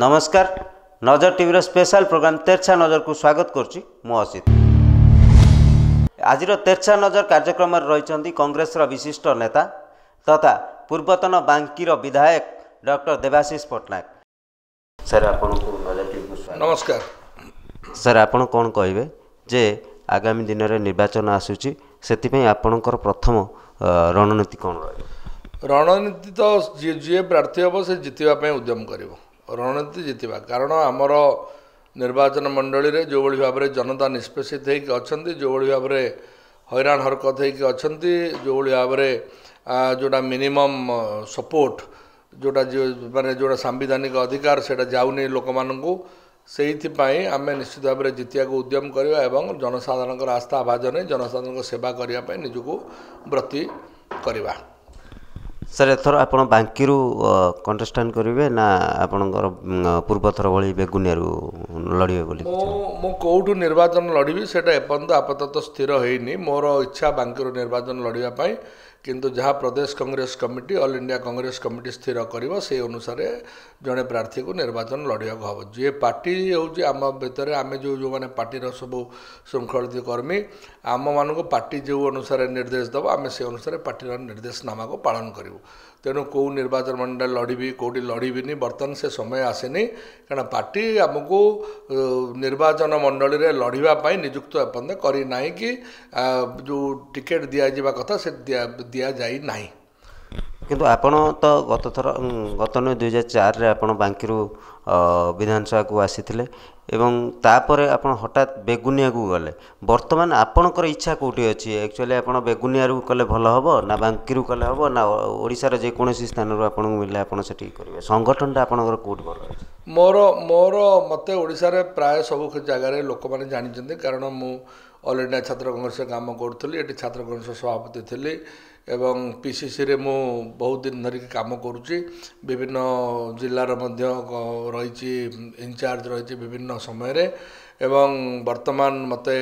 नमस्कार नजर TV special programme तेरछा नजर को स्वागत करुच्ची मु असित। आज तेरछा नजर कार्यक्रम रही कांग्रेस विशिष्ट नेता तथा पूर्वतन बांकीर विधायक डॉक्टर देवाशीष पट्टनायक। सर आपन को नजर टीवी को स्वागत। नमस्कार सर आपन कौन कहे जे आगामी दिन में निर्वाचन आसूची से आपणकर प्रथम रणनीति कौन रही? रणनीति तो जी प्रार्थी हम से जितवाई उद्यम कर रणनीति जितवा कारण आमर निर्वाचन मंडली रे जो भाव में जनता निष्पेषित होती जो भाव में हैरान हरकत होती जो भाव में जोड़ा मिनिमम सपोर्ट जोड़ा माने जोड़ा सांविधानिक अधिकार से जाऊनी लोक मानू से आम निश्चित भाव में जितिया को उद्यम करवा एवं जनसाधारण आस्था भाजन जनसाधारण सेवा करने निजक व्रती करवा। सर एथर आप बांकी कंटेस्टांट करेंगे ना आपणकर पूर्व थर भाई बेगुनिया लड़े बोली? मो कौटू निर्वाचन लड़बी से एपर्यंत आपातत स्थिर होनी मोर इच्छा बांकी निर्वाचन लड़ाई किंतु जहाँ Pradesh Congress committee all India Congress committee स्थिर कर से अनुसार जड़े प्रार्थी को निर्वाचन लड़ाक हम जी पार्टी हूँ आम भितर आम जो जो मैंने पार्टीर सब श्रृंखलित कर्मी आम मान पार्टी जो अनुसार निर्देश दब आम से अनुसार पार्टीर निर्देशनामा को पालन करूँ। तेणु कौ निर्वाचन मंडल लड़बी कौटी लड़बी बर्तमान से समय आसेनी कारण पार्टी आमको निर्वाचन मंडली रे लड़ाई नियुक्त एपर्यंत करना कि जो टिकेट दि जावा कथा से दिया जाई नाही। किंतु आपण तो गत 2004 रे आपण बांकी विधानसभा को आसीथिले एवं तापरे आपण हठात बेगुनिया को गले वर्तमान आपणकर इच्छा कोठी अछि? एक्चुअली आपण बेगुनिया रु कले भल हबो ना बांकी रु कले हबो ना ओडिसा रे जे कोनोसी स्थान रु आपण मिले आपण सेठी करबे? संगठन आपणकर कोठी भल अछि? मोर मते ओडिसा रे प्राय सब जगह रे लोक माने जानि जंदे कारण मु ऑल इंडिया छात्र कांग्रेस काम करूली एटी छात्र कांग्रेस सभापति थी एवं पीसीसी रे मु बहुत दिन धरिक काम करुच्ची विभिन्न जिलार मध्य रही इनचार्ज रही विभिन्न समय रे एवं वर्तमान मते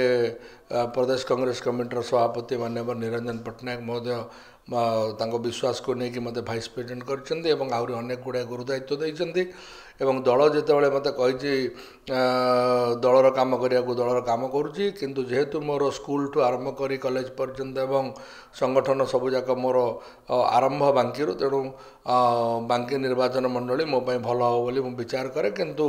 प्रदेश कांग्रेस कमिटीर सभापति माननीय निरंजन पट्टनायक महोदय तांको विश्वास को लेकिन मते भाइस प्रेसिडेंट करछन्ती एवं आहुरी अनेक गुड़ाए गुरु दायित्व देइछन्ती एवं दल जितेबाला मत कही दलर काम करने को दलर काम करुच्ची किंतु जेहेतु मोर स्कूल ठू आरंभ करी कॉलेज पर्यंत एवं संगठन सबूक मोर आरंभ बांकी तेणु बांकी निर्वाचन मंडली मो भल हम बोली विचार करे किंतु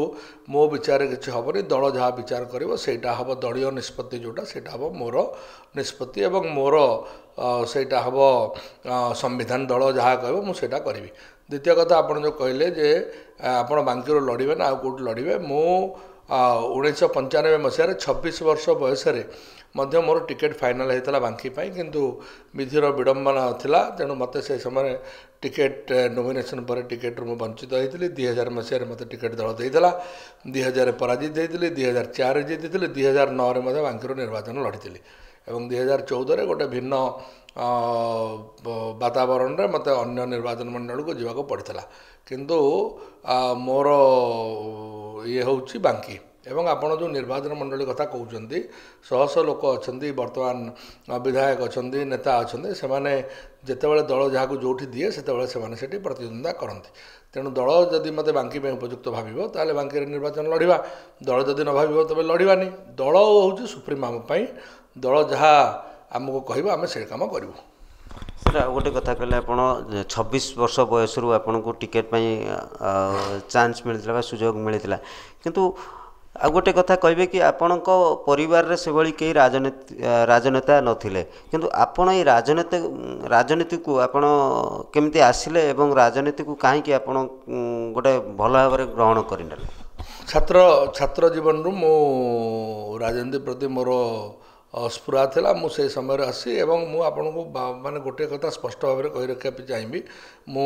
मो विचार किसी हेनी दल जहाँ विचार करा हम दलीय निष्पत्ति जोटा से हम मोर निष्पत्ति एवं मोर सेटा हम संविधान दल जहाँ कह मुझे करी। द्वितीय कथा आप जो कहले जे आप बांकी लड़े ना कौट लड़े मु 1995 मसीह 26 वर्ष बयस मोर टिकेट फाइनाल होता बांकी किंतु विधिर विडंबना थिला तेणु मत से समय टिकेट नॉमिनेशन पर टिकेट मु वंचित होती 2000 मसीह मत टिकेट दल देता 2000 पराजित होती 2004 जीती 2009 बांकी निर्वाचन लड़ी एवं 2014 गोटे भिन्न वातावरण रे मत अन्य निर्वाचन मंडल को जीवा पड़ता किंतु मोर ये हूँ बांकी एवं आपण जो निर्वाचन मंडली कथा कहते शह शह लोक अच्छा बर्तमान विधायक अच्छा नेता अच्छा से मैंने जितेबाला दल जहाँ को जो दिए से प्रतिद्वंदिता करती तेणु दल जदि मत बांकी उपयुक्त भाव ताले बांकी निर्वाचन लड़वा दल जदि न भाव तेज लड़वानी दल हूँ सुप्रीम आमपाई दल जहाँ आमको कह आम से कम करूँ। सर गोटे कथा कहले आप 26 वर्ष बयस आपन को टिकेट चांस मिलता सुजोग मिलता किंतु आ गोटे कथा कहे कि आपण परिवार रे से भली कई राजनेता नथिले किंतु आपण ये राजनीति को आपण केमती आसिले एवं राजनीति को कहीं आपण गोटे भल भाव में ग्रहण करने? छात्र जीवन रू मो राजनीति प्रति मोर स्पृहा था मुझे समय आसी एवं मु आपन को माने गोटे कथा स्पष्ट भाव में कही रखा चाहिए मु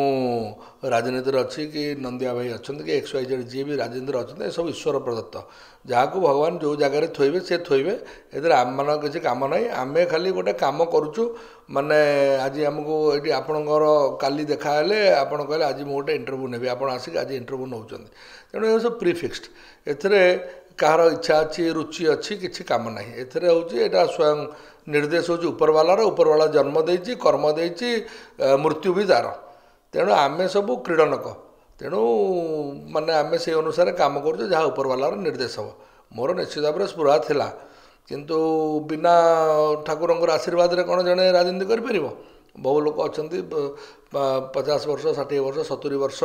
राजनीति अच्छी कि नंदिया भाई अच्छा कि XYZ जी भी राजनीति अच्छा सब ईश्वर प्रदत्त जहाँ को भगवान जो जगह थोबे से थोबे ए आम मान किसी कम ना आम खाली गोटे कम करुचु माने आज आमको ये आपणकर काली देखाले आप कहले आज मुझे गोटे इंटरव्यू नेबी आप आसिक आज इंटरव्यू नौ तेणु ये सब प्रीफिक्सड एथिरे कहार इच्छा अच्छी रुचि अच्छी किसी कम ना एथिरे हूँ यहाँ स्वयं निर्देश हूँ उपरवाला जन्म देती कर्म देती मृत्यु भी तार तेणु आमे सब क्रीडनक तेणु माने आमे से अनुसार काम करूँ जहाँ उपरवालार निर्देश हम मोर निश्चित भाव में स्पृहा थिला किंतु बिना ठाकुरंकर आशीर्वाद रे कौन जड़े राजनीति कर बहु लोक अच्छा 50 वर्ष 60 वर्ष 70 वर्ष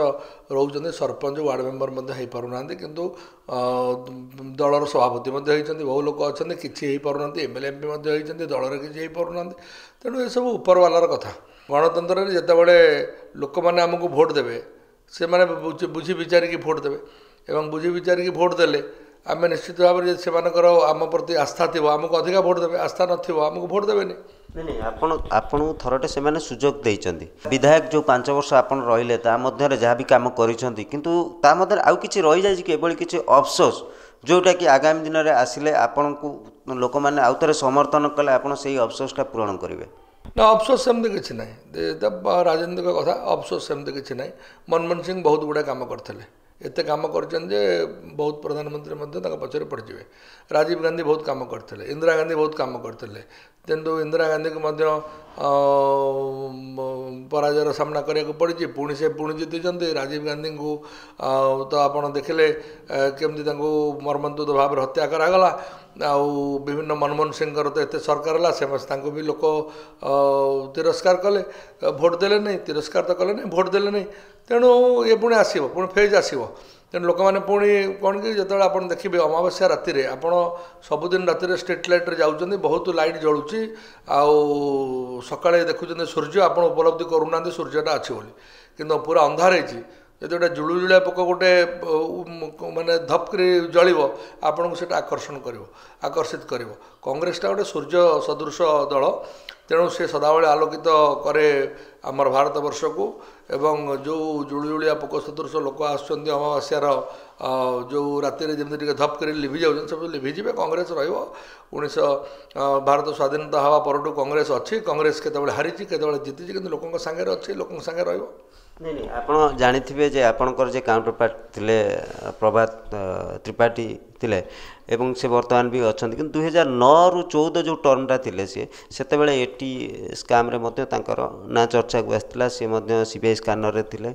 रोच सरपंच वार्ड मेंबर हो पारना किंतु दलर सभापति होती बहु लोक अच्छा कि पारना एमएलए एमपी होती दलर किसी हो पारना तेणु ये सब उपरवालार कथा गणतंत्र में जिते लोक मैंने आमको भोट देवे से मैंने बुझी विचारिकी भोट देवे एवं बुझी विचारिकी भोट देले आम निश्चित भाव में से आम प्रति आस्था थी आमको अधिका भोट देवे आस्था नमको भोट देवेनि नहीं आपन थरटे से माने सुजोग देइचंदी विधायक जो 5 वर्ष आपन रहिले ता मध्य जहाँ भी काम करिसंती किंतु ता मध्य आउ किछि रहि जाय कि एबोली किछि अफसोस जोटा कि आगामी दिन में आसिले आपन को लोक माने आउ थरे समर्थन कले आपन सेही अफसोसटा पूरण करिवे ना अफसोस सेमती किसी ना राजनीतिक कथा अफसोस सेमती किसी ना मनमोहन सिंह बहुत गुड़ा काम करते एत काम कर बहुत प्रधानमंत्री पचर पड़े राजीव गांधी बहुत काम करते इंदिरा गांधी बहुत काम करते किंतु इंदिरा गांधी को पराजयर सामना करने पड़ी पुणी से पुणी जीति राजीव गांधी को तो आप देखिले केमती मर्मन्तुद भाव हत्या करागला आउ विभिन्न मनमोहन सिंह तो एत सरकार है भी लोक तिरस्कार कले भोट देले नहीं तिरस्कार तो कले नहीं भोट देले नहीं तेणु ये पुणी आसो पुणी फेज आसो तेणु लोक मैंने पुणी कौन कि जो आप देखिए अमावस्या राति आपड़ सबुदिन राति स्ट्रीट लाइट रे जाऊँ बहुत लाइट जलुची सकाଳେ देखुं सूर्य आप उपलब्धि करूना सूर्यटा अच्छी बोली कि पूरा अंधार है यदि गोटे जुलुजुलिया पोक गोटे माने धपकरी जल आपन को सेटा आकर्षण आकर्षित कर कांग्रेसटा गोटे सूर्य सदृश दल तेणु से सदाबले आलोकित करे आमर भारत वर्ष को एवं जो जुलुजुलिया पोक सदृश लोक आसुँच अमावास्यार जो राति जमी धप कर लिभि जाऊँ सब लिभिजे कांग्रेस रुनीस भारत स्वाधीनता हवा पर कांग्रेस अच्छी कांग्रेस केतबेले हारी केतबेले जीति कि लोक सागर अच्छी लोक सागे रही नहीं आप जानी जे आपणकर जे काउंटर पार्ट थिले प्रभात त्रिपाठी थिले एवं से वर्तमान भी अच्छा कि 2009 रु 14 जो टर्मटा थिले से बेले एटी स्काम रे मध्य तांकर ना चर्चा को आसला सी मध्य सीबीआई स्कानर रे थिले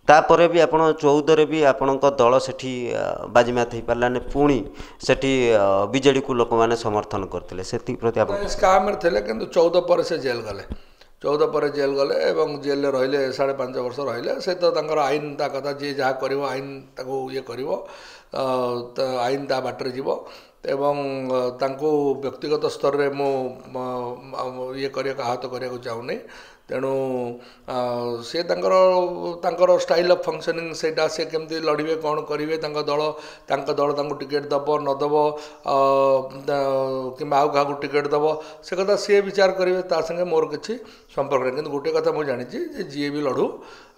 तापर भी आप 14 रे भी आपणक दल सेठी बाजीमात हो पारानी पुणी सेठी बीजेडी को लोक माने समर्थन करथिले सेति प्रति आप स्काम रे थिले किंतु 14 पर से जेल गले 14 पर जेल गले एवं जेल रहिले 5.5 वर्ष रहिले से तो तांकर आईन ता कथा जी जहाँ कर आईन ताको ये कर आईन ता बाटर जीव एवं तांको व्यक्तिगत स्तर रे मो ये करिया आहत करिया चाहूनी तेणु से तांकर स्टाइल ऑफ फंक्शनिंग सेटा से केमती लड़िबे कौन करेंगे दल तांको टिकेट दब न दब कि आउ क्या टिकेट दब से कथा सी विचार करेंगे ता संगे मोर किसी संपर्क नहीं किंतु गोटे कथा मुझे जानी जी भी लड़ू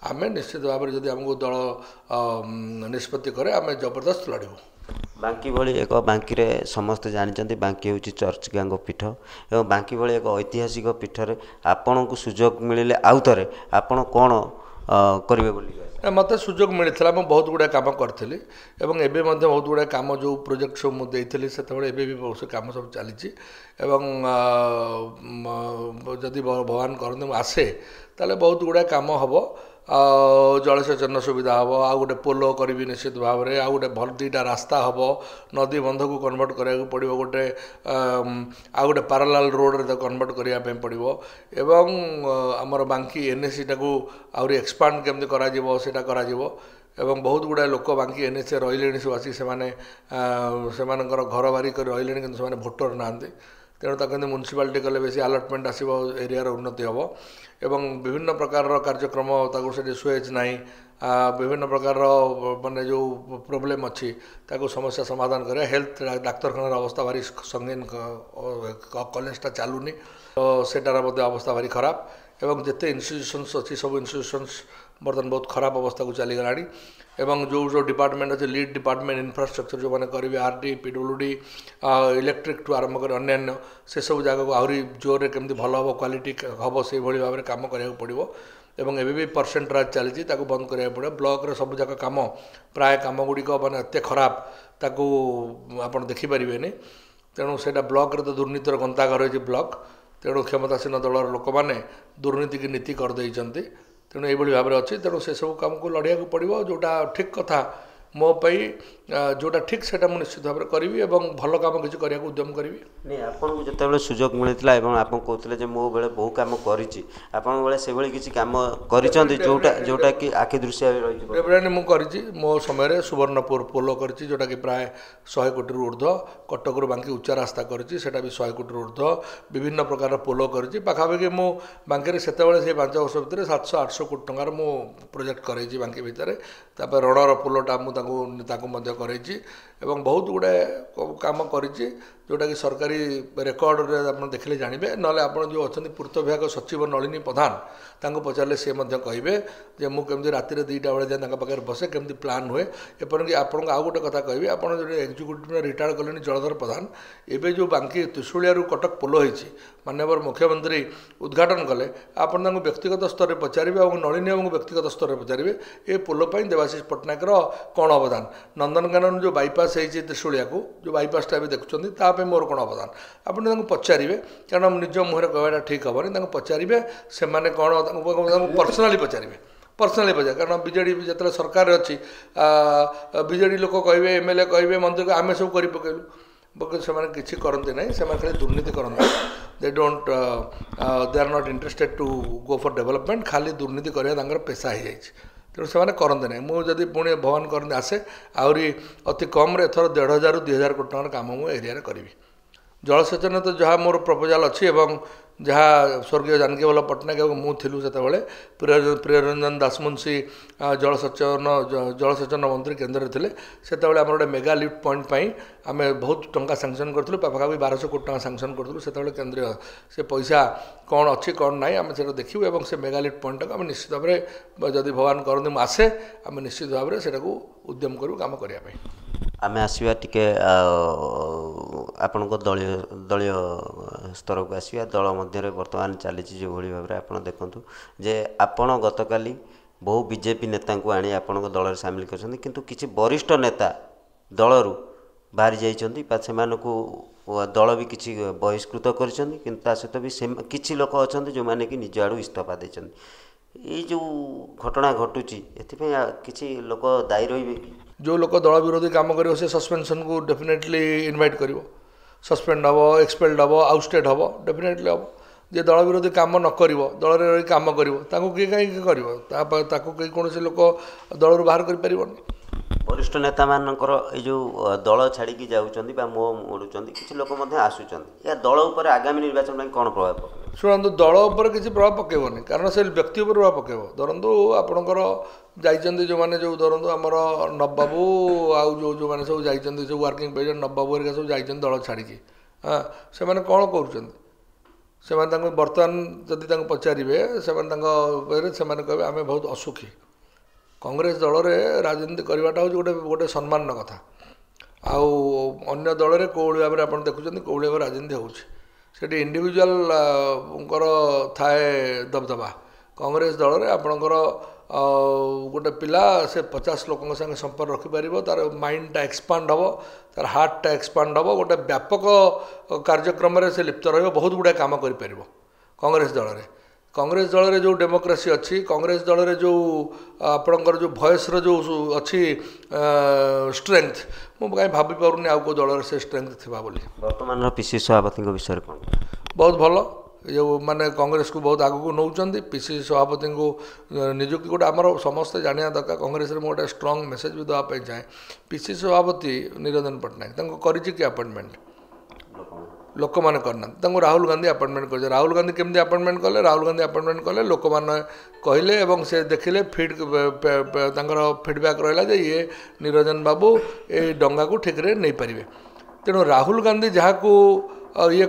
आम निश्चित भाव में जब आमको दल निष्पत्ति करे आम जबरदस्त लड़ू बांकी भली एक बांकी रे समस्त जानते बांकी हूँ चर्च गांग पीठ एवं बांकी भली एक ऐतिहासिक पीठरे आपण को सुजोग मिले आउ थे आपण कौन करेंगे बोली मत सुजोग मिलता मैं बहुत गुड़ा कम करी बहुत गुड़ा कम जो प्रोजेक्ट सब मुझे से भी बहुत से कम सब चली जदि भगवान करते आसे ताले बहुत गुड़ा कम हम जलसेचन सुविधा हम आउ गोटे पोल करी निश्चित भाव में आउ गोटे भल 2टा रास्ता हम नदी बंध को कन्वर्ट कराया पड़ो गोटे आउ गोटे पारालाल रोड रे कन्वर्ट करने पड़ो एवं आमर बांकी एनएसी टाक आहरी एक्सपांड केमती करा एवं बहुत गुड़ा लोक बांकी एनएसी रही सब आसिक से घर बारी कर रही कि भोटर ना तेणु तक म्यूनिसिपालिटी कले बेसी अलटमेंट आसो एरियार उन्नति हम एवं विभिन्न प्रकार कार्यक्रम से सुएज ना विभिन्न प्रकार माने जो प्रोब्लेम अच्छी ताको समस्या समाधान करें हेल्थ डाक्तरखानार अवस्था भारी संगीन कॉलेजटा चलूनी तो सेटार अवस्था भारी खराब एवं जिते इन्स्टिट्यूशंस अच्छी सब इन्स्टिट्यूशंस बर्तमान बहुत खराब अवस्था को चलीगला एवं जो डिपार्टमेंट अच्छे लीड डिपार्टमेंट इंफ्रास्ट्रक्चर जो मैंने करेंगे आरटी पीडब्ल्यूडी इलेक्ट्रिक टू आरंभ कर अन्य से सब जगह को आहरी जोर केमती भल हम क्वालिटी हम से भाव में कम करा पड़ो एवं एबी भी परसेंटेज चली बंद करा पड़े ब्लॉक रे सब जगह कम प्राय कम गुड़िक मैंने एत खराब ताकू आप देखिपारे तेणु से ब्लॉक रे तो दुर्नीतिर गंताघर है ब्लॉक तेणु क्षमतासीन दलर लोक मैंने दुर्नीति की नीति करदे तेणु ये भाव में अच्छी तेणु से सब काम को लड़िया पड़ो जोटा ठीक कथा मो जोटा ठीक से निश्चित भाव में करी भल कम किसी करने उद्यम करी नहीं आपको जिते सुजोग मिलता आप कहते मो बेले बहु कम कर किसी कम कर जोटा कि आखि दृश्य रही मुझे मो समय सुवर्णपुर पोल कर जोटा कि प्राय 100 कोटी ऊर्ध्व कटक रू बांकी उच्चा रास्ता करी 100 कोटी ऊर्ध्व विभिन्न प्रकार पोल कर पाखापाखि मो बांकी से 5 वर्ष भितर 700-800 कोटी टंकार मो प्रोजेक्ट कर बांकी भितर रणर पोलटा मुझे करई बहुत गुड़ाए काम कर जोटा कि सरकारी रेकर्ड आप देखले जानवे ना आप जो अच्छा पूर्त विभाग सचिव नलिनी प्रधान तांको पचारे सी कहे जे मुझे राति 2टा बेले जाए पाखे बसे केमती प्लान हुए एपरिक आपको आउ गोटे कथा कहि आप जो एक्जिक्यूटिव रिटायर कले जलधर प्रधान एवं जो बांकी त्रिशूलिया कटक पोल होती माननीय मुख्यमंत्री उद्घाटन कले आप व्यक्तिगत स्तर में पचारे और नलिनी बाबू व्यक्तिगत स्तर में पचारे ये पोल देवाशीष पट्टनायक कौन अवदान नंदनकानन जो बाईपास होती त्रिशूलिया को जो बाईपासटा भी देखुं मोर कौन अवदान आपड़ पचारे कारण निज मुहर कहवाटा ठीक हेनी पचारे से कौन पर्सनाली पचारे कारण बीजेडी जो सरकार अच्छी बीजेडी लोक कहे एमएलए कहे मंत्री आम सब कर पकेलु से किसी करते ना से खाली दुर्नीति करते they don't they are not interested to go for development खाली दुर्नीति करवा पेशा हो जाए तेणु से करते ना मुझे पुणी भगवान करते आसे आहरी अति कम एथर 1500-2000 कोटी टकर कम मु एरिया करी जलसेचन तो जहाँ मोर प्रपोजाल अच्छी एवं जहाँ स्वर्गीय जानकी वल्लभ पट्टनायक मुझे से प्रियरंजन दासमुंशी जलसेचन मंत्री केन्द्र थे से आम गोटे मेगा लिफ्ट पॉइंट पर आम बहुत टंका सांक्शन करूँ पाखापाखि 1200 कोटी टका सांक्शन करूँ से केन्द्रीय से पैसा कौन अच्छी कौन ना आम से देखू और से मेगा लिफ्ट पॉइंट को आम निश्चित भाव में जदि भगवान करते आसे आम निश्चित भाव में से उद्यम करूँ काम करने आम आसवा टिके आपण दलीय स्तर को आसवा दल मध्य बर्तमान चली जो भाव में आप देखूँ जे आपण गतकाली बहु बीजेपी नेता को आनी आपण दल सामिल कर किंतु किसी वरिष्ठ नेता दलरू बाहरी जाइए को दल भी किसी बहिष्कृत कर सहित भी किसी लोक अच्छा जो मैंने कि निज आड़ इस्तीफा देते ये जो घटना घटुची ए किसी लोक दायी रही जो लोक दल विरोधी काम कर सस्पेंशन को डेफिनेटली इनवाइट कर सस्पेंड हम एक्सपेल्ड हम आउटस्टेड हम डेफिनेटली हम जे दल विरोधी काम न कर दल रही काम कर किए कहीं कर कौन लोक दल बाहर कर वरिष्ठ नेता मानकर जो दल छाड़ी जाऊँच मुह मोड़ुंट किसी लोक आसुँच या दल उपर आगामी निर्वाचन में कौन प्रभाव शुणु दल उपर किसी प्रभाव पकेबनी कारण से व्यक्ति उपर प्रभाव पकेब धरतु आपणकर जाइए जो मैंने जो धरतु आमर नवबाबू आउ जो मैंने सब जाइए सब वर्किंग प्रेसिडेंट नवबाबू हरिका सब जाइए दल छाड़ी हाँ से कौन कर बर्तमान जदि पचारे से कहे आम बहुत असुखी कांग्रेस दल में राजनीति करवाटा हूँ गोटे गोटे सम्मान कथा आउ अन्य दल में कौली भाव में आप देखुं कौली भाव राजनीति होती इंडिविजुअल थाए दबदबा कांग्रेस दल में आपणकर गोटे पिला से 50 लोकों संगे संपर्क रखिपर तार माइंडटा एक्सपांड हम तार हार्टटा एक्सपांड हम गोटे व्यापक कार्यक्रम से लिप्त रही बहुत गुड़ाए कम कर कांग्रेस दल में जो डेमोक्रेसी अच्छी कांग्रेस दल में जो आपणकर जो भयस जो अच्छी स्ट्रेंथ मुझे कहीं भाभी पारूनी आउ को दल से स्ट्रेंथ थी वर्तमान पीसी सभापति विषय कौन बहुत भल जो माने कांग्रेस को बहुत आगू नौकरी पीसी सभापति को निजुक्ति गोटे आमर समस्ते जाना दरकार कांग्रेस में गोटे स्ट्रंग मेसेज भी देवाई चाहे पीसी सभापति निरंजन पट्टनायक कर अपॉइंटमेंट लोक मैंने करना राहुल गांधी अपॉइंटमेंट कर राहुल गांधी केमती अपॉइंटमेंट कले राहुल गांधी अपॉइंटमेंट कले लोक मैंने कहले और से देखिले फीडबैक रहा ये निरंजन बाबू ये डंगा को ठीक रे नहीं पारे तेणु राहुल गांधी जहाँ को ये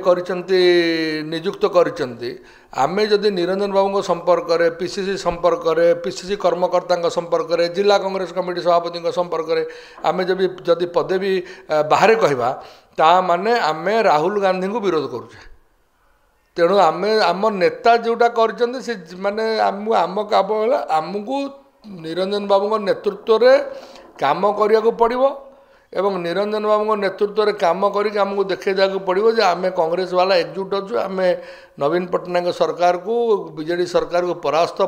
नियुक्त करते आमे जदि निरंजन बाबू संपर्क पीसीसी संपर्क पीसीसी कर्मकर्ता संपर्क जिला कांग्रेस कमिटी सभापति संपर्क आमे जदि पदे भी बाहर कहवा ता माने आमे राहुल गांधी को विरोध करुचे तेणु आमे आम नेता जोटा कर से माने आम आमको निरंजन बाबू नेतृत्व में काम करने को पड़ो ଏବଂ ନିରଞ୍ଜନ ବାବୁଙ୍କ ନେତୃତ୍ୱରେ କାମ କରିକି ଆମକୁ ଦେଖାଇ ଦେବାକୁ ପଡ଼ିବ ଯେ ଆମେ କଂଗ୍ରେସ ବାଲା ଏକଜୁଟ ଅଛୁ, ଆମେ ନବୀନ ପଟ୍ଟନାୟକ ସରକାରକୁ ବିଜେଡ଼ି ସରକାରକୁ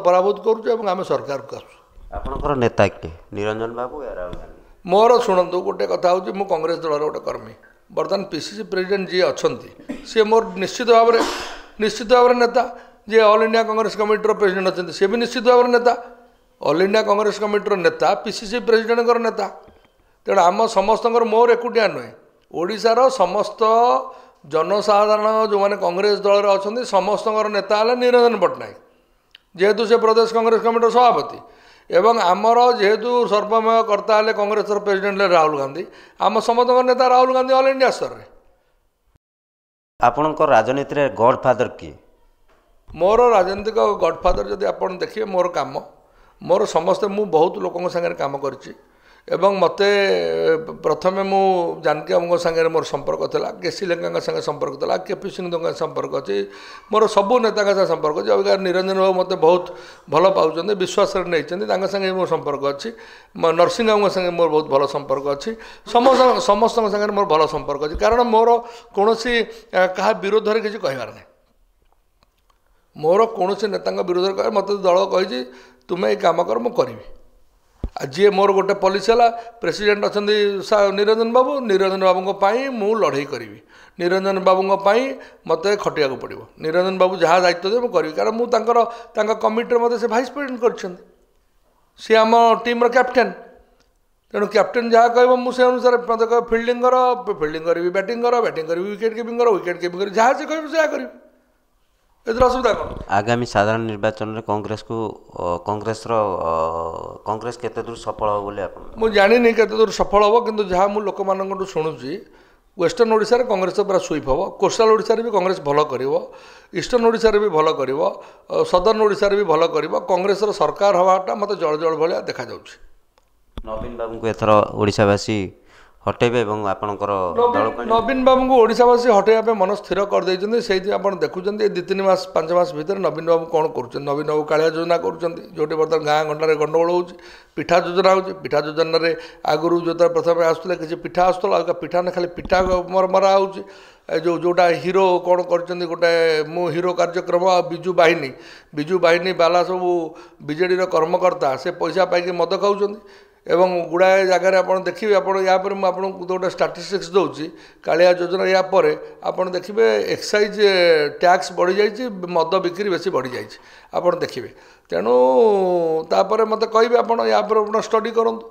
ପରାଭୂତ କରୁଛୁ ଏବଂ ଆମେ ସରକାରକୁ ଆସୁଛୁ। ଆପଣଙ୍କର ନେତା କିଏ? ନିରଞ୍ଜନ ବାବୁ या ରାହୁଲ ଗାନ୍ଧୀ? ମୋର ଶୁଣନ୍ତୁ ଗୋଟେ କଥା ହେଉଛି, ମୁଁ କଂଗ୍ରେସ ଦଳର ଗୋଟେ କର୍ମୀ। ବର୍ତ୍ତମାନ ପିସିସି ପ୍ରେସିଡେଣ୍ଟ ଯିଏ ଅଛନ୍ତି ସିଏ ମୋର ନିଶ୍ଚିତ ଭାବରେ ନେତା। ଯିଏ ଅଲ୍ ଇଣ୍ଡିଆ କଂଗ୍ରେସ କମିଟିର ପ୍ରେସିଡେଣ୍ଟ ଅଛନ୍ତି ସିଏ ବି ନିଶ୍ଚିତ ଭାବରେ ନେତା। ଅଲ୍ ଇଣ୍ଡିଆ କଂଗ୍ରେସ କମିଟିର ନେତା ପିସିସି ପ୍ରେସିଡେଣ୍ଟଙ୍କର ନେତା। ତେଣୁ ଆମ ସମସ୍ତଙ୍କର, ମୋର ଏକୁଟିଆ ନୁହେଁ, ଓଡ଼ିଶାର ସମସ୍ତ ଜନସାଧାରଣ ଯେଉଁମାନେ କଂଗ୍ରେସ ଦଳରେ ଅଛନ୍ତି ସମସ୍ତଙ୍କର ନେତା ହେଲେ ନିରଞ୍ଜନ ପଟ୍ଟନାୟକ, ଯେହେତୁ ସେ ପ୍ରଦେଶ କଂଗ୍ରେସ କମିଟିର ସଭାପତି। ଏବଂ ଆମର ଯେହେତୁ ସର୍ବମୟ କର୍ତ୍ତା ହେଲେ କଂଗ୍ରେସର ପ୍ରେସିଡେଣ୍ଟ ହେଲେ ରାହୁଲ ଗାନ୍ଧୀ, ଆମ ସମସ୍ତଙ୍କ ନେତା ରାହୁଲ ଗାନ୍ଧୀ ଅଲ୍ ଇଣ୍ଡିଆ ସ୍ତରରେ। ଆପଣଙ୍କ ରାଜନୀତିରେ ଗଡଫାଦର କିଏ? ମୋର ରାଜନୈତିକ ଗଡଫାଦର ଯଦି ଆପଣ ଦେଖିବେ, ମୋର କାମ, ମୋର ସମସ୍ତେ, ମୁଁ ବହୁତ ଲୋକଙ୍କ ସାଙ୍ଗରେ କାମ କରିଛି ଏବଂ ମୋତେ ପ୍ରଥମେ ମୁଁ ଜାନକୀ ବାବୁଙ୍କ ସାଙ୍ଗରେ ମୋର ସମ୍ପର୍କ ଥିଲା, କେସି ଲେଙ୍କାଙ୍କ ସାଙ୍ଗେ ସମ୍ପର୍କ ଥିଲା, କେପି ସିଂହଙ୍କ ସମ୍ପର୍କ ଅଛି, ମୋର ସବୁ ନେତାଙ୍କ ସାଙ୍ଗେ ସମ୍ପର୍କ ଅଛି। ଅବିକା ନିରଞ୍ଜନ ବାବୁ ମୋତେ ବହୁତ ଭଲ ପାଉଛନ୍ତି, ବିଶ୍ୱାସରେ ନେଇଛନ୍ତି, ତାଙ୍କ ସାଙ୍ଗେ ମୋର ସମ୍ପର୍କ ଅଛି। ନରସିଂହ ବାବୁଙ୍କ ସାଙ୍ଗେ ମୋର ବହୁତ ଭଲ ସମ୍ପର୍କ ଅଛି। ସମସ୍ତଙ୍କ ସାଙ୍ଗରେ ମୋର ଭଲ ସମ୍ପର୍କ ଅଛି, କାରଣ ମୋର କୌଣସି କାହା ବିରୋଧରେ କିଛି କହିବାର ନାହିଁ। ମୋର କୌଣସି ନେତାଙ୍କ ବିରୋଧରେ କହେ, ମୋତେ ଦଳ କହିଛି ତୁମେ ଏଇ କାମ କର, ମୁଁ କରିବି। ଆଉ ଯିଏ ମୋର ଗୋଟେ ପଲିସି ହେଲା, ପ୍ରେସିଡେଣ୍ଟ ଅଛନ୍ତି ନିରଞ୍ଜନ ବାବୁଙ୍କ ପାଇଁ ମୁଁ ଲଢ଼େଇ କରିବି, ନିରଞ୍ଜନ ବାବୁଙ୍କ ପାଇଁ ମୋତେ ଖଟିବାକୁ ପଡ଼ିବ। ନିରଞ୍ଜନ ବାବୁ ଯାହା ଦାୟିତ୍ୱ ଦେବେ ମୁଁ କରିବି, କାରଣ ମୁଁ ତାଙ୍କ କମିଟିରେ ମୋତେ ସେ ଭାଇସ୍ ପ୍ରେସିଡେଣ୍ଟ କରିଛନ୍ତି, ସିଏ ଆମ ଟିମ୍ର କ୍ୟାପ୍ଟେନ୍। ତେଣୁ କ୍ୟାପ୍ଟେନ୍ ଯାହା କହିବ ମୁଁ ସେ ଅନୁସାରେ, ମୋତେ କହିବ ଫିଲ୍ଡିଂ କର, ଫିଲ୍ଡିଂ କରିବି, ବ୍ୟାଟିଂ କରିବି, ୱିକେଟ୍ କିପିଂ କରିବି, ଯାହା ସେ କହିବ ସେୟା କରିବି। ଏଥିରେ ଅସୁବିଧା କ'ଣ? ଆଗାମୀ ସାଧାରଣ ନିର୍ବାଚନରେ କଂଗ୍ରେସ କେତେ ଦୂର ସଫଳ ହେବ ବୋଲି ଆପଣ? ମୁଁ ଜାଣିନି କେତେ ଦୂର ସଫଳ ହେବ, କିନ୍ତୁ ଯାହା ମୁଁ ଲୋକମାନଙ୍କଠୁ ଶୁଣୁଛି, ୱେଷ୍ଟର୍ଣ୍ଣ ଓଡ଼ିଶାରେ କଂଗ୍ରେସ ପୁରା ସୁଇପ୍ ହେବ, କୋଷ୍ଟାଲ ଓଡ଼ିଶାରେ ବି କଂଗ୍ରେସ ଭଲ କରିବ, ଇଷ୍ଟର୍ଣ୍ଣ ଓଡ଼ିଶାରେ ବି ଭଲ କରିବ, ସଦର୍ଣ୍ଣ ଓଡ଼ିଶାରେ ବି ଭଲ କରିବ। କଂଗ୍ରେସର ସରକାର ହେବାଟା ମୋତେ ଜଳ ଭଳିଆ ଦେଖାଯାଉଛି। ନବୀନ ବାବୁଙ୍କୁ ଏଥର ଓଡ଼ିଶାବାସୀ ହଟେଇବେ ଏବଂ ଆପଣଙ୍କର ନବୀନ ବାବୁଙ୍କୁ ଓଡ଼ିଶାବାସୀ ହଟେଇବା ପାଇଁ ମନ ସ୍ଥିର କରିଦେଇଛନ୍ତି। ସେଇଥିପାଇଁ ଆପଣ ଦେଖୁଛନ୍ତି ଏ 2-3 ମାସ 5 ମାସ ଭିତରେ ନବୀନ ବାବୁ କ'ଣ କରୁଛନ୍ତି। ନବୀନ ବାବୁ କାଳିଆ ଯୋଜନା କରୁଛନ୍ତି, ଯେଉଁଠି ବର୍ତ୍ତମାନ ଗାଁ ଗଣ୍ଡାରେ ଗଣ୍ଡଗୋଳ ହେଉଛି। ପିଠା ଯୋଜନା ହେଉଛି, ପିଠା ଯୋଜନାରେ ଆଗରୁ ଯେତେବେଳେ ପ୍ରଥମେ ଆସୁଥିଲେ କିଛି ପିଠା ଆସୁଥିଲା, ଆଉ ପିଠା ନା ଖାଲି ପିଠା ମରା ହେଉଛି। ଯେଉଁଟା ହିରୋ କ'ଣ କରିଛନ୍ତି, ଗୋଟେ ମୁଁ ହିରୋ କାର୍ଯ୍ୟକ୍ରମ, ଆଉ ବିଜୁ ବାହିନୀ ବାଲା ସବୁ ବିଜେଡ଼ିର କର୍ମକର୍ତ୍ତା, ସେ ପଇସା ପାଇକି ମଦ ଖାଉଛନ୍ତି। ଏବଂ ଗୁଡ଼ାଏ ଜାଗାରେ ଆପଣ ଦେଖିବେ, ଆପଣ ୟା ପରେ ମୁଁ ଆପଣଙ୍କୁ ଗୋଟେ ଷ୍ଟାଟିଷ୍ଟିକ୍ସ ଦେଉଛି, କାଳିଆ ଯୋଜନା ୟା ପରେ ଆପଣ ଦେଖିବେ ଏକ୍ସାଇଜ୍ ଟ୍ୟାକ୍ସ ବଢ଼ିଯାଇଛି, ମଦ ବିକ୍ରି ବେଶୀ ବଢ଼ିଯାଇଛି, ଆପଣ ଦେଖିବେ। ତେଣୁ ତାପରେ ମୋତେ କହିବେ, ଆପଣ ୟା ପରେ ଆପଣ ଷ୍ଟଡି କରନ୍ତୁ।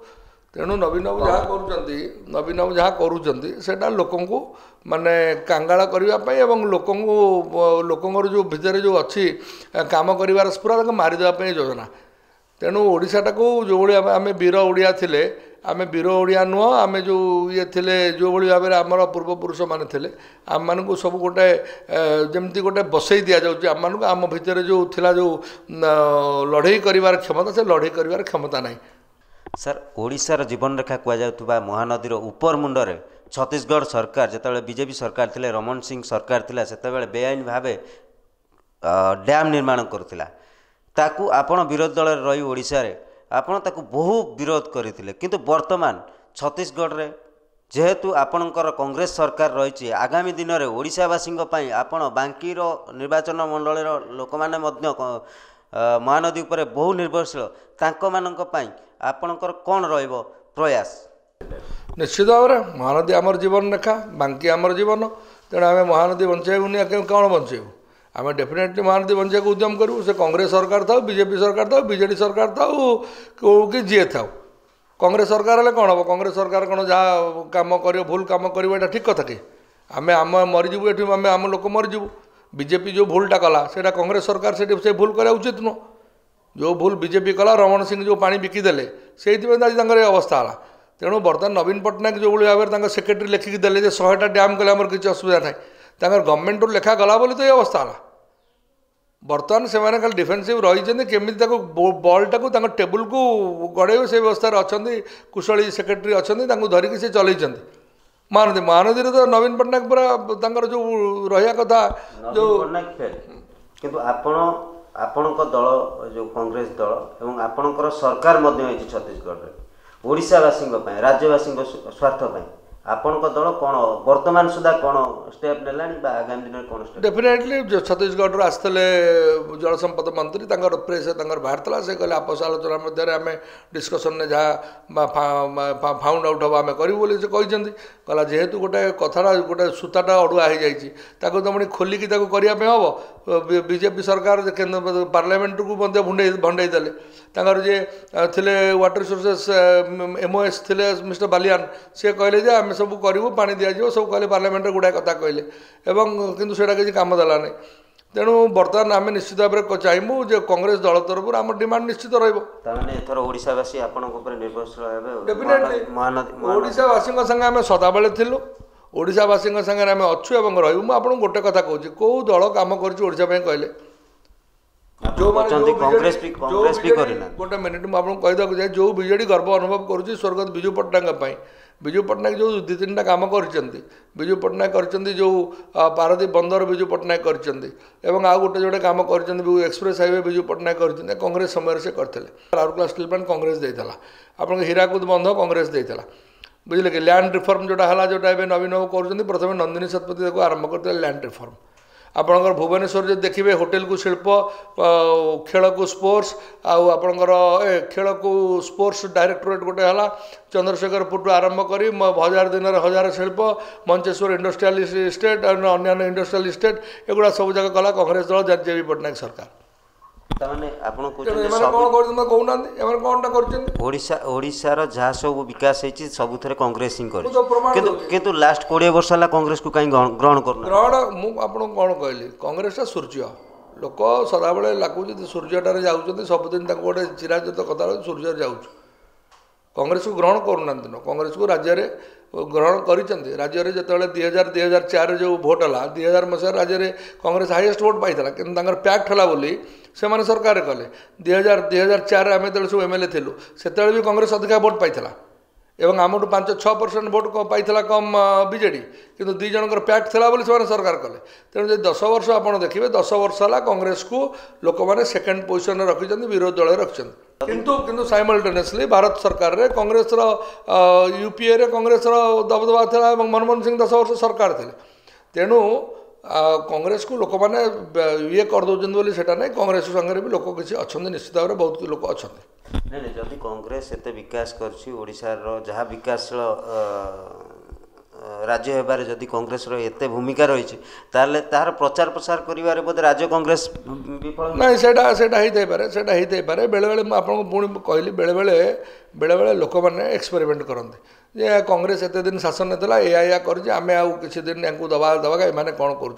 ତେଣୁ ନବୀନ ବାବୁ ଯାହା କରୁଛନ୍ତି ସେଇଟା ଲୋକଙ୍କୁ ମାନେ କାଙ୍ଗାଳ କରିବା ପାଇଁ ଏବଂ ଲୋକଙ୍କର ଯେଉଁ ଭିତରେ ଯେଉଁ ଅଛି କାମ କରିବାର ସ୍ପୃହା, ତାକୁ ମାରିଦେବା ପାଇଁ ଯୋଜନା। ତେଣୁ ଓଡ଼ିଶାଟାକୁ ଯେଉଁଭଳି ଆମେ ବୀର ଓଡ଼ିଆ ଥିଲେ, ଆମେ ବୀର ଓଡ଼ିଆ ନୁହଁ, ଆମେ ଯେଉଁ ଥିଲେ, ଯେଉଁଭଳି ଭାବରେ ଆମର ପୂର୍ବପୁରୁଷମାନେ ଥିଲେ, ଆମମାନଙ୍କୁ ସବୁ ଗୋଟେ ଯେମିତି ଗୋଟେ ବସେଇ ଦିଆଯାଉଛି ଆମମାନଙ୍କୁ। ଆମ ଭିତରେ ଯେଉଁ ଥିଲା, ଯେଉଁ ଲଢ଼େଇ କରିବାର କ୍ଷମତା, ସେ ଲଢ଼େଇ କରିବାର କ୍ଷମତା ନାହିଁ। ସାର୍, ଓଡ଼ିଶାର ଜୀବନରେଖା କୁହାଯାଉଥିବା ମହାନଦୀର ଉପର ମୁଣ୍ଡରେ ଛତିଶଗଡ଼ ସରକାର, ଯେତେବେଳେ ବିଜେପି ସରକାର ଥିଲେ, ରମଣ ସିଂ ସରକାର ଥିଲା, ସେତେବେଳେ ବେଆଇନ ଭାବେ ଡ୍ୟାମ୍ ନିର୍ମାଣ କରୁଥିଲା। ତାକୁ ଆପଣ ବିରୋଧୀ ଦଳରେ ରହି ଓଡ଼ିଶାରେ ଆପଣ ତାକୁ ବହୁ ବିରୋଧ କରିଥିଲେ, କିନ୍ତୁ ବର୍ତ୍ତମାନ ଛତିଶଗଡ଼ରେ ଯେହେତୁ ଆପଣଙ୍କର କଂଗ୍ରେସ ସରକାର ରହିଛି, ଆଗାମୀ ଦିନରେ ଓଡ଼ିଶାବାସୀଙ୍କ ପାଇଁ ଆପଣ ବାଙ୍କିର ନିର୍ବାଚନ ମଣ୍ଡଳୀର ଲୋକମାନେ ମଧ୍ୟ ମହାନଦୀ ଉପରେ ବହୁ ନିର୍ଭରଶୀଳ, ତାଙ୍କମାନଙ୍କ ପାଇଁ ଆପଣଙ୍କର କ'ଣ ରହିବ ପ୍ରୟାସ? ନିଶ୍ଚିତ ଭାବରେ ମହାନଦୀ ଆମର ଜୀବନ ରେଖା, ବାଙ୍କି ଆମର ଜୀବନ। ତେଣୁ ଆମେ ମହାନଦୀ ବଞ୍ଚାଇବୁନି, କ'ଣ ବଞ୍ଚାଇବୁ? ଆମେ ଡେଫିନେଟଲି ମହାନଦୀ ବଞ୍ଚାଇବାକୁ ଉଦ୍ୟମ କରିବୁ। ସେ କଂଗ୍ରେସ ସରକାର ଥାଉ, ବିଜେପି ସରକାର ଥାଉ, ବିଜେଡ଼ି ସରକାର ଥାଉ, କି ଯିଏ ଥାଉ। କଂଗ୍ରେସ ସରକାର ହେଲେ କ'ଣ ହେବ? କଂଗ୍ରେସ ସରକାର କ'ଣ ଯାହା କାମ କରିବ, ଭୁଲ କାମ କରିବ, ଏଇଟା ଠିକ୍ କଥା କି? ଆମେ ମରିଯିବୁ ଏଠି, ଆମ ଲୋକ ମରିଯିବୁ। ବିଜେପି ଯେଉଁ ଭୁଲଟା କଲା, ସେଇଟା କଂଗ୍ରେସ ସରକାର ସେଠି ସେ ଭୁଲ କରିବା ଉଚିତ ନୁହଁ। ଯେଉଁ ଭୁଲ ବିଜେପି କଲା, ରମଣ ସିଂ ଯେଉଁ ପାଣି ବିକିଦେଲେ, ସେଇଥିପାଇଁ ଆଜି ତାଙ୍କର ଏ ଅବସ୍ଥା ହେଲା। ତେଣୁ ବର୍ତ୍ତମାନ ନବୀନ ପଟ୍ଟନାୟକ ଯେଉଁଭଳି ଭାବରେ ତାଙ୍କ ସେକ୍ରେଟାରୀ ଲେଖିକି ଦେଲେ ଯେ 100ଟା ଡ୍ୟାମ୍ କଲେ ଆମର କିଛି ଅସୁବିଧା ନାହିଁ, ତାଙ୍କର ଗଭର୍ଣ୍ଣମେଣ୍ଟରୁ ଲେଖା ଗଲା ବୋଲି ତ ଏ ଅବସ୍ଥା ହେଲା। ବର୍ତ୍ତମାନ ସେମାନେ ଖାଲି ଡିଫେନ୍ସିଭ୍ ରହିଛନ୍ତି, କେମିତି ତାକୁ ବଲ୍ଟାକୁ ତାଙ୍କ ଟେବୁଲକୁ ଗଡ଼େଇବେ ସେ ବ୍ୟବସ୍ଥାରେ ଅଛନ୍ତି। କୁଶଳୀ ସେକ୍ରେଟାରୀ ଅଛନ୍ତି, ତାଙ୍କୁ ଧରିକି ସେ ଚଲେଇଛନ୍ତି। ମହାନଦୀରେ ତ ନବୀନ ପଟ୍ଟନାୟକ ପୁରା ତାଙ୍କର ଯେଉଁ ରହିବା କଥା, ଯେଉଁ କିନ୍ତୁ ଆପଣଙ୍କ ଦଳ, ଯେଉଁ କଂଗ୍ରେସ ଦଳ ଏବଂ ଆପଣଙ୍କର ସରକାର ମଧ୍ୟ ହେଇଛି ଛତିଶଗଡ଼ରେ, ଓଡ଼ିଶାବାସୀଙ୍କ ପାଇଁ ରାଜ୍ୟବାସୀଙ୍କ ସ୍ୱାର୍ଥ ପାଇଁ ଆପଣଙ୍କ ଦଳ କ'ଣ ବର୍ତ୍ତମାନ ସୁଦ୍ଧା କ'ଣ ଷ୍ଟେପ୍ ନେଲାଣି ବା ଆଗାମୀ ଦିନରେ କ'ଣ ଷ୍ଟେପ୍? डेफिनेटली छत्तीसगढ़ आसते जल संपद मंत्री प्रेस बाहर से कहले आपस आलोचना मध्य आम डिस्कसन ने जहाँ फाउंड आउट हम आम करूँ बोली से कहते कहला जेहेतु गोटे कथाटा गोटे सूताटा अड़ुआ हो जाए तो पुणी खोलिकी करने हम बीजेपी सरकार पार्लियामेंट को भंडई देले जे थिले वाटर रिसोर्सेस MOS थिले मिस्टर बालियान सी कहले जे आम सब करूँ पा दिज्व सब कहले पार्लियामेंट गुड़ाए कथा कहले किंतु सेटा किसी काम देला नहीं तेणु बर्तमान आम निश्चित भाव में चाहबू जे कांग्रेस दल तरफ आम डिमांड निश्चित ओडिशावासी निर्भरशील डेफिनेटली ओडिशावासी संगे आम सदाबले थिलु ओडिशावासी संगे आम अच्छु और रही मुझे गोटे कथा कहूँ कौ दल कम करोशा कहले जो गोटे मिनिट मुझे कहीदेक जाए जो बीजेडी गर्व अनुभव करुँच स्वर्गत विजु पट्टनायक विजु पट्टनायक जो दु तीन काम कर विजु पट्टनायक कर जो पारादीप बंदर विजु पट्टनायक कर आउ गोटे जोड़े काम कर एक्सप्रेस हाईवे विजु पट्टनायक कर कांग्रेस समय से करते राउरकेला स्टील प्लांट कांग्रेस देता आप हीराकुद बंध कांग्रेस देता बुझे कि लैंड रिफॉर्म जोटा है जोटा नवीन बाबू कर प्रथम नंदिनी शतपथी आरंभ करते लैंड रिफॉर्म आपणकर भुवनेश्वर जो देखिए होटेल को शिल्प खेल को स्पोर्ट्स आपणकर खेल को स्पोर्ट्स डायरेक्टोरेट गोटे है चंद्रशेखरपुर आरंभ कर 1000 दिन 1000 शिल्प मंचेश्वर इंडस्ट्रियल इस्टेट और अन्य इंडस्ट्रियल इस्टेट एगुड़ा सब जगह कला कांग्रेस दल जेबी पट्टनायक सरकार ओडिशार जहाँ सब विकास होती सब कांग्रेस ही कर लास्ट 20 वर्ष है कांग्रेस को कहीं ग्रहण ग्रहण मुझे कौन कहली कांग्रेस सूर्य लोक सदाबले लगुच सूर्यटार जाऊँच सबुदिन गोटे चिराचरित कथा सूर्य जाऊँ कांग्रेस को ग्रहण करूना कांग्रेस को राज्य में ग्रहण कर राज्य में जो 2004 जो भोट है 2000 मसीह राज्य में कांग्रेस हाईएस्ट भोट पाई कि पैक्ट है बोली से सरकार कले 2004 आम जो सब MLA थिलु से भी कांग्रेस अधिका भोट पाई एवं आम 5-6% भोट पाई कम बीजेडी किंतु दी जनकर पैक्ट था बोली से सरकार कले तेणु 10 वर्ष आप देखिए 10 वर्ष है कांग्रेस को लोक मैंने सेकेंड पोजिशन में रखी विरोधी दल रखिंट किंतु साइमल्टेनियसली भारत सरकार रे कांग्रेस यूपीए रे कांग्रेस दबदबा था मनमोहन सिंह 10 वर्ष सरकार थे तेणु कांग्रेस को लोक मैंने ये करदे सेटा नहीं कांग्रेस संगे भी लोक किसी अच्छा निश्चित भाव में बहुत लोक अच्छा नहीं जदि कांग्रेस एत विकास करशार जहाँ विकास राज्य होबार जदि कांग्रेस एत भूमिका रही तार प्रचार प्रसार करिवारे बोधे राज्य कांग्रेस विफल नहीं से बेले बेले आपको पुणी कहली बेले बेले लोक मैंने एक्सपेरिमेंट करते जे कांग्रेस एत दिन शासन ने या करमें आउ कि दिन या दबा दबा एमाने कौन कर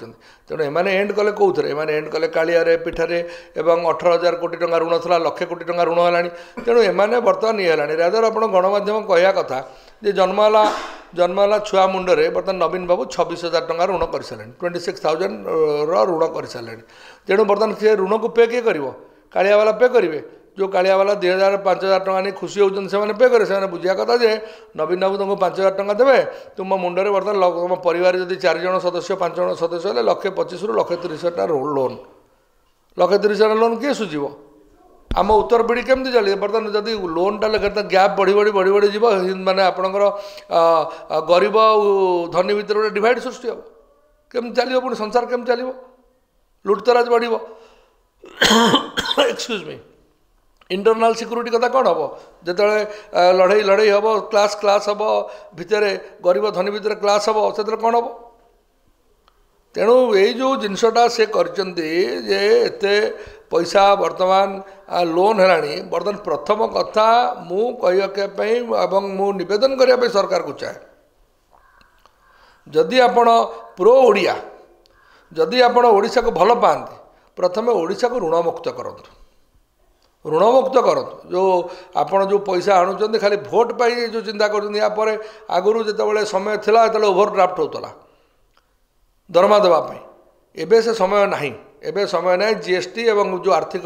तेणु एमाने एंड कले कौन एमाने एंड कले कालियारे पिठारे एवं 18,000 कोटी टंका ऋण था 1,00,000 कोटी टंका ऋण है तेणु एमाने बर्तमान ये है रादर आप गणमाध्यम कहया कथा जे जन्मला छुआ मुंडरे बर्तमान नवीन बाबू 26,000 टंका ऋण कर सारे 26,000 ऋण कर सारे तेणु बर्तमान से ऋण को पे किए कर कालिया वाला पे करेंगे जो कालिया वाला 2,000-5,000 टंका नहीं खुशी होती से पे करे से बुझा कथा जे नवीन बाबू तुमको 5,000 टंका देवे तुम मुंडरे बर्तमान तुम परिवार जब 4 जन सदस्य 5 जन सदस्य है 1,25,000 ରୁ 1,30,000 लोन 1,30,000 लोन किए सुझीब आम उत्तर पीढ़ी केमती चलिए बर्तमान जब लोनटा गैप बढ़ी बढ़ी बढ़ी बढ़ी जीव माने आपणकर गरीब धनी भितर गोटे डिवाइड सृष्टि हम केमती चलो पुणी संसार केमती चलो लुटतराज बढ़ एक्सक्यूज मी इंटरनाल सिक्यूरीटी कथा कौन हम जो लड़ई लड़ई हम क्लास हम भितर गरीब धनी भितर क्लास हम से कौन हम तेणु यही जो जिनसटा से करते पैसा वर्तमान लोन है बर्तमान प्रथम कथा मु कहवाई मु निवेदन करने सरकार को चाहे जदि आपण प्रो ओडिया जदि आपण ओडिशा को भल पाते प्रथम ओडिशा को ऋणमुक्त करंतु ऋणमुक्त करंतु जो आपण जो पैसा आणुचंदी खाली भोट पाई जो चिंता करछन या पर आगुरु जेतेबेले समय थिला जेतेबेले ओवरड्राफ्ट होतला दरमा देवा पाई एबे से समय नहीं एबे समय नहीं जीएसटी एवं जो आर्थिक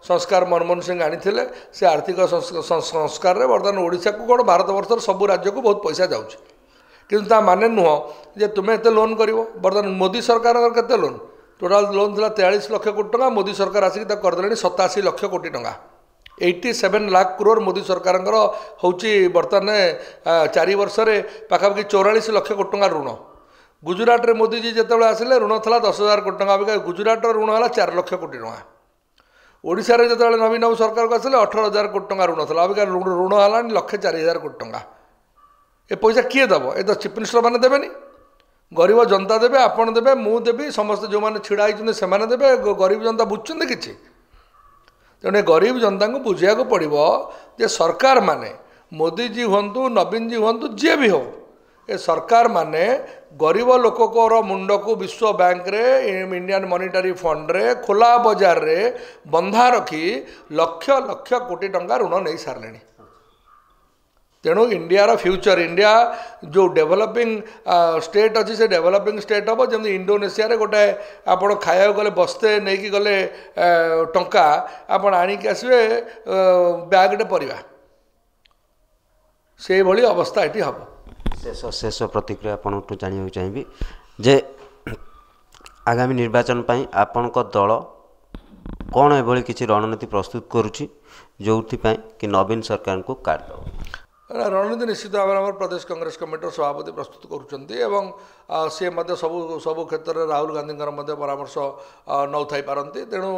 संस्कार मनमोहन सिंह आनी से आर्थिक संस्कार रे बर्तमान ओडिशा को कौन भारत वर्षर सब राज्य को बहुत पैसा जाउछ किंतु ता माने नुह जे तुमे एते लोन करिवो बर्तमान मोदी सरकार केते लोन टोटाल लोन था 43 लाख कोटी टंका मोदी सरकार आसिक करदे 87 लाख कोटी टंका 87 लाख करोड़ मोदी सरकार होची बर्तमान 4 वर्ष पाखापाखि 44 लाख कोटी टंका ऋण। गुजरात रे मोदी जी जिते आसिले ऋण था 10,000 कोटी टंका, अबिका गुजरात ऋण है 4 लाख कोटी टंका। ओडिशा रे जिते नवीन बाबू सरकार को आसिले 18,000 कोटी टंका ऋण था, अबिका ऋण है 1,04,000 कोटी टंका। ए पैसा किए दब? ए तो चीफ मिनिस्टर मैंने देवेनी, गरीब जनता देवे, आपण देवे, मु देवी, समस्त जो मैंने छिड़ा होते देवे। गरीब जनता बुझुंट कि तेणु गरीब जनता को बुझा पड़ो जे सरकार माने मोदी जी हूँ, नवीन जी हूँ, जी भी हो, ए सरकार माने गरीब लोकर मुंड को विश्व बैंक रे, इंडियन मॉनिटरी फंड रे, खोला बाजार रे बंधा रखी लक्ष लक्ष कोटी टंका ऋण नहीं सारे। तेणु इंडिया फ्यूचर, इंडिया जो डेवलपिंग स्टेट अच्छी से डेवलपिंग स्टेट हम जमी इंडोनेशिया रे गोटे आपण खाया गले बस्ते नहीं कि गले टंका आपण आणिक आसवे बैगटे परिवा, से भली अवस्था ये हम। शेष प्रतिक्रिया आपण जाना चाहिए जे आगामी निर्वाचन पर आपण दल कौन एभली किसी रणनीति प्रस्तुत करुच्ची जो कि नवीन सरकार को काट दो? रणनीति निश्चित भाव में प्रदेश कांग्रेस कमिटी सभापति प्रस्तुत करुँच सी सबू सबू क्षेत्र में राहुल गांधी परामर्श नौ थी पारती। तेणु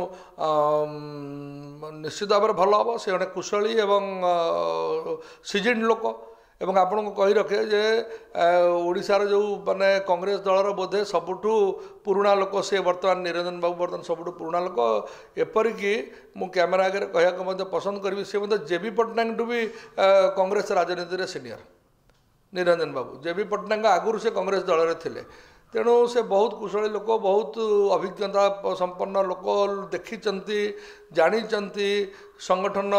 निश्चित भाव में भल हम, से जड़े कुशली एवं सीजन लोक एवं आपन को कही रखे जे ओडिशार जो माने कांग्रेस दलर बोधे सबुठू पुराणा लोक से बर्तमान निरंजन बाबू बर्तमान सबुठू पुराणा लोक। एपरिकी मु कैमेरा आगे कहया पसंद करी सी जेबी पट्टनायक टू भी कांग्रेस राजनीति रे सीनियर निरंजन बाबू। जेबी पट्टनायक आगुरी से कांग्रेस दल में थिले, तेणु से बहुत कुशली लोक, बहुत अभिज्ञता संपन्न लोक, देखी जानी संगठन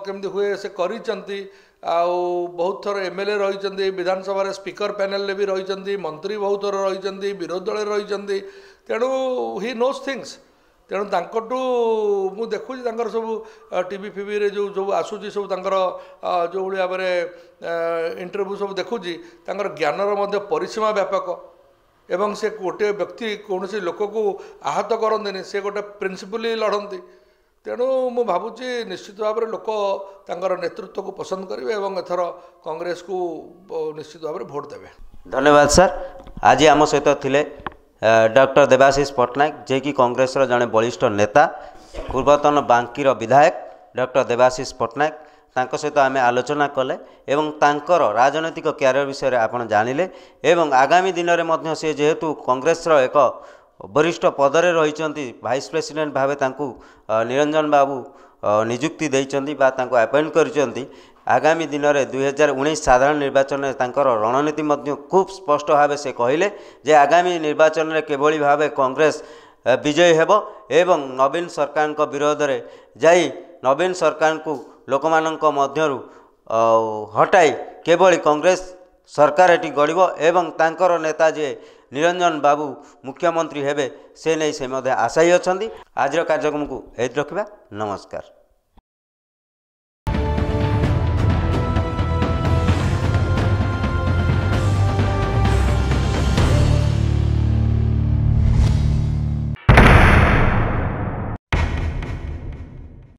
केमती हुए से करी आउ बहुत थर एमएलए रही, विधानसभा स्पीकर पैनल भी रही, मंत्री बहुत थर रही, विरोधी दल रही। तेणु ही नोज थिंग्स। तेणु तांकटू मु देखुची तांकर सब टीवी फीवी रे जो जो आसूची सब तांकर जो भाई भाव में इंटरव्यू सब देखुची, तांकर ज्ञानर मध्य परिसीमा व्यापक एवं से गोटे व्यक्ति कौन लोक को आहत करते से गोटे प्रिंसिपली लड़ती। तेणु मु भावुची निश्चित भाव में लोक तांकर नेतृत्व को पसंद करेंगे और एथर कांग्रेस को निश्चित भाव में भोट देवे। धन्यवाद सर। आज आम सहित थिले डॉक्टर देवाशीष पट्टनायक जे कि कांग्रेस जड़े बलिष्ठ नेता, पूर्वतन बांकीर विधायक डॉक्टर देवाशीष पट्टनायक, तांको सहित आम आलोचना कले एवं तांकर राजनैतिक क्यारियर विषय आपन जानिले एवं आगामी दिन में से जेहेतु कांग्रेस एक वरिष्ठ पदरे रही भाइस प्रेसिडेंट भावे तांकु निरंजन बाबू नियुक्ति देइचंती बा तांको अपॉइंट करिसंती। आगामी दिन में 2019 साधारण निर्वाचन में तांकर रणनीति मध्य खूब स्पष्ट भाव से कहले जे आगामी निर्वाचन में केभली भावे कांग्रेस विजयी हेबो एवं नवीन सरकार को विरोध में जाई नवीन सरकार को लोकमानंक मध्यरु हटाई केवल कांग्रेस सरकार एटी गढ़ एवं तांकर नेता जे निरंजन बाबू मुख्यमंत्री हेबे से नहीं से आशायी अच्छा। आज कार्यक्रम को एत रखा। नमस्कार।